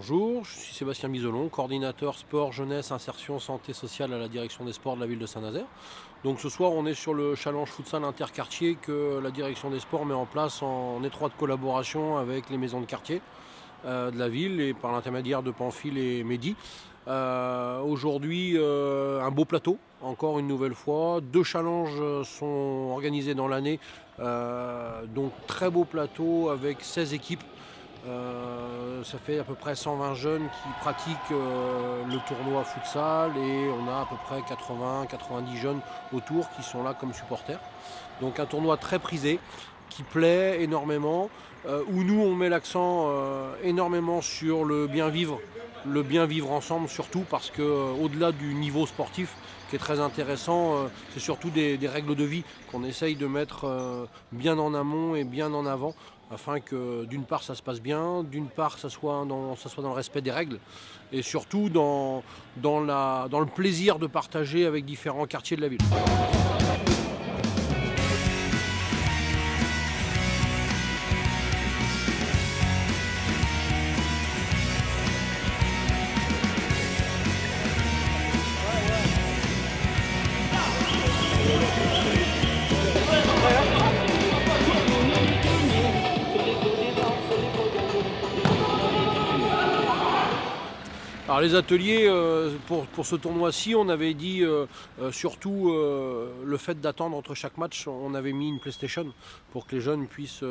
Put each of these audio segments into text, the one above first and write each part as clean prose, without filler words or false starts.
Bonjour, je suis Sébastien Bisolon, coordinateur sport, jeunesse, insertion, santé sociale à la direction des sports de la ville de Saint-Nazaire. Donc ce soir on est sur le challenge futsal interquartier que la direction des sports met en place en étroite collaboration avec les maisons de quartier de la ville et par l'intermédiaire de Pamphile et Mehdi. Aujourd'hui un beau plateau, encore une nouvelle fois. 2 challenges sont organisés dans l'année, donc très beau plateau avec 16 équipes. Ça fait à peu près 120 jeunes qui pratiquent le tournoi futsal et on a à peu près 80-90 jeunes autour qui sont là comme supporters. Donc un tournoi très prisé qui plaît énormément, où nous on met l'accent énormément sur le bien vivre ensemble surtout parce que au-delà du niveau sportif qui est très intéressant, c'est surtout des règles de vie qu'on essaye de mettre bien en amont et bien en avant afin que d'une part ça se passe bien, d'une part ça soit dans le respect des règles et surtout dans le plaisir de partager avec différents quartiers de la ville. Alors les ateliers, pour ce tournoi-ci, on avait dit surtout le fait d'attendre entre chaque match, on avait mis une PlayStation pour que les jeunes puissent,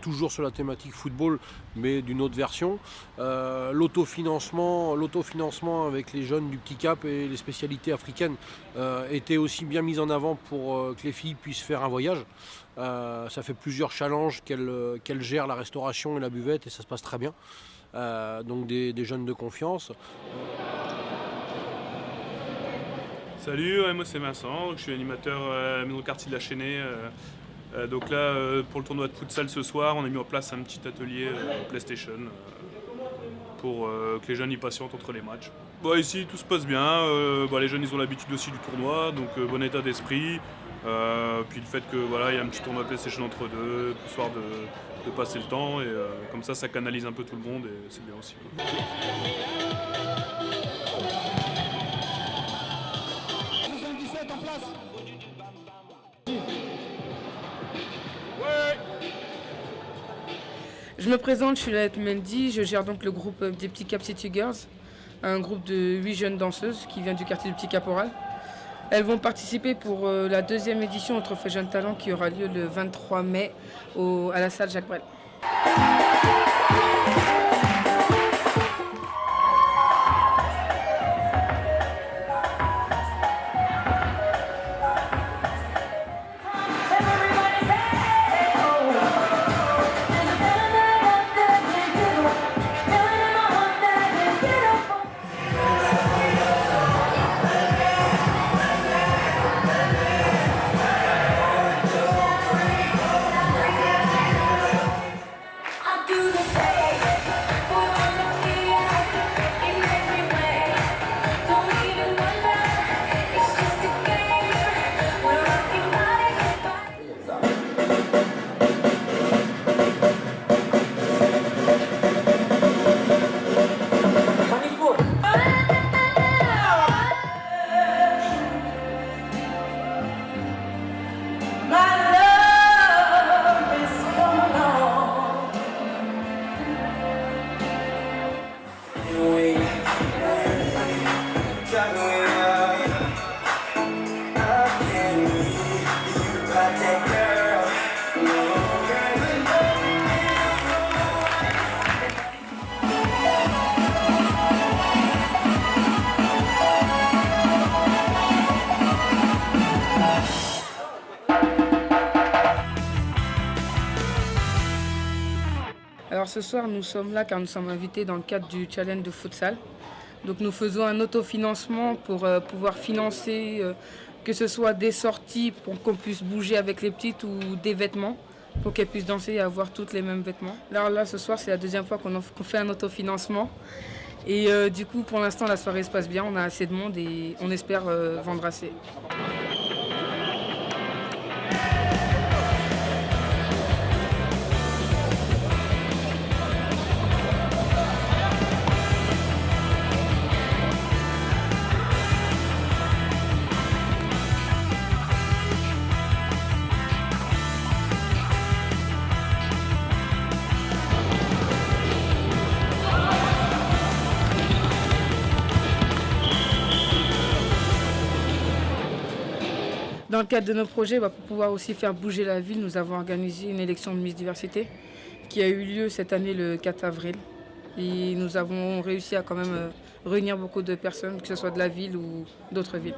toujours sur la thématique football, mais d'une autre version. L'autofinancement avec les jeunes du Petit Cap et les spécialités africaines était aussi bien mis en avant pour que les filles puissent faire un voyage. Ça fait plusieurs challenges qu'elles gèrent la restauration et la buvette et ça se passe très bien. Donc des jeunes de confiance. Salut, moi c'est Vincent, je suis animateur à la maison de quartier de la Chênaie. Donc là, pour le tournoi de futsal ce soir, on a mis en place un petit atelier PlayStation pour que les jeunes y patientent entre les matchs. Ici tout se passe bien, les jeunes ils ont l'habitude aussi du tournoi, donc bon état d'esprit. Puis le fait que il y a un petit tournoi PlayStation entre deux, histoire de passer le temps et comme ça canalise un peu tout le monde et c'est bien aussi. Je me présente, je suis Laëtte Mendy, je gère donc le groupe des Petits Cap City Girls, un groupe de 8 jeunes danseuses qui vient du quartier du Petit Caporal. Elles vont participer pour la 2e édition au Trophée Jeunes Talents qui aura lieu le 23 mai à la salle Jacques Brel. Alors ce soir, nous sommes là car nous sommes invités dans le cadre du challenge de futsal. Donc nous faisons un autofinancement pour pouvoir financer que ce soit des sorties pour qu'on puisse bouger avec les petites ou des vêtements pour qu'elles puissent danser et avoir toutes les mêmes vêtements. Là ce soir, c'est la 2e fois qu'on fait un autofinancement. Et du coup, pour l'instant, la soirée se passe bien, on a assez de monde et on espère vendre assez. le cadre de nos projets, pour pouvoir aussi faire bouger la ville, nous avons organisé une élection de Miss Diversité qui a eu lieu cette année le 4 avril. Et nous avons réussi à quand même réunir beaucoup de personnes, que ce soit de la ville ou d'autres villes.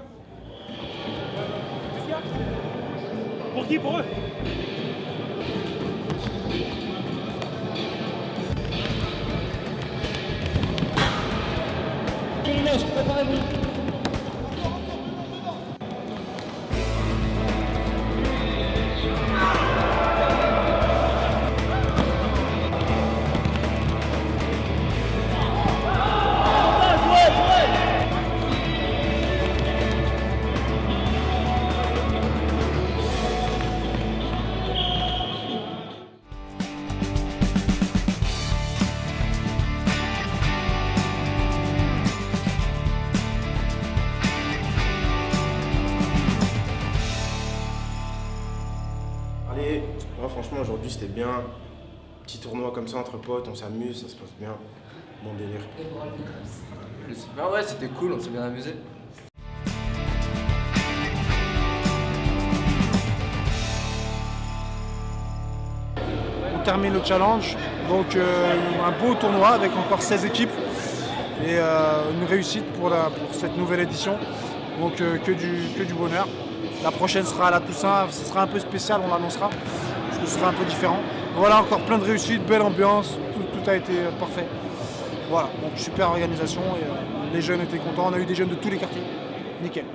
Pour qui? Pour eux? Préparez-vous. Allez, ouais, franchement aujourd'hui c'était bien. Petit tournoi comme ça entre potes, on s'amuse, ça se passe bien. Bon délire. Ah ouais, c'était cool, on s'est bien amusé. On termine le challenge, donc un beau tournoi avec encore 16 équipes et une réussite pour cette nouvelle édition. Donc que du bonheur. La prochaine sera à la Toussaint, ce sera un peu spécial, on l'annoncera, parce que ce sera un peu différent. Voilà, encore plein de réussites, belle ambiance, tout a été parfait. Voilà, donc super organisation et les jeunes étaient contents, on a eu des jeunes de tous les quartiers. Nickel.